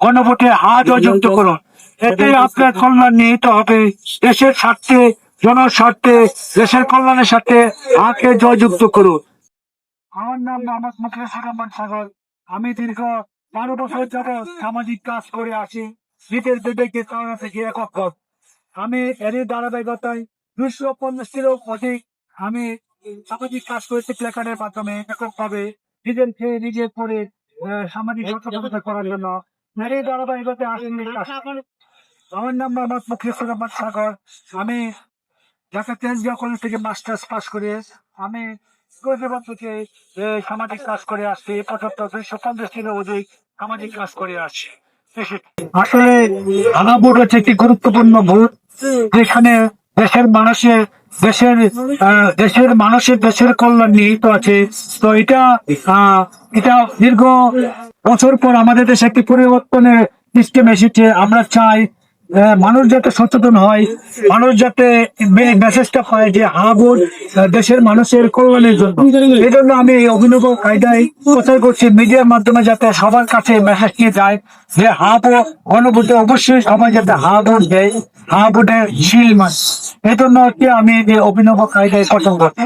গণভোটে হা জয়যুক্ত করুন। এতে আপনার কল্যাণ নিহিত হবে। দেশের স্বার্থে, জনস্বার্থে, দেশের কল্যাণের সাথে হাকে জয়যুক্ত করুন। আমার নাম মোহাম্মদ মুখলেসুর রহমান সাগর। আমি দীর্ঘ 12 বছর যাবৎ সামাজিক কাজ করে আসি। শীতের বিবেকে তারা থেকে একক পথ। আমি এরই ধারাবাহিকতায় 250টিরও অধিক আমি সামাজিক কাজ করেছি প্ল্যাকার্ডের মাধ্যমে এককভাবে নিজের খেয়ে নিজের করে সামাজিক সচেতনতা করার জন্য। এরই ধারাবাহিকতায় আসলে আমার নাম মোহাম্মদ মুখলেসুর রহমান সাগর। আমি ঢাকা কেন্দ্রীয় কলেজ থেকে মাস্টার্স পাস করে আমি জীবন থেকে সামাজিক কাজ করে আসছি। 250টিরও অধিক সামাজিক কাজ করে আসছি। আসলে আনা ভোট হচ্ছে একটি গুরুত্বপূর্ণ ভোট, যেখানে দেশের মানুষের দেশের কল্যাণ নিহিত আছে। তো এটা দীর্ঘ বছর পর আমাদের দেশে একটি পরিবর্তনের সিস্টেম এসেছে। আমরা চাই মানুষ যাতে সচেতন হয়, মানুষ যাতে মেসেজটা পায় যে হা ভোট দেশের মানুষের কল্যাণের জন্য। এই জন্য আমি এই অভিনব কায়দায় প্রচার করছি মিডিয়ার মাধ্যমে, যাতে সবার কাছে মেসেজ নিয়ে যায় যে হা ভোট গণভোটে অবশ্যই সবাই যাতে হা ভোট দেয়, হা ভোটের শিল মাস। এই জন্য আমি যে অভিনব কায়দায় প্রচার করছি।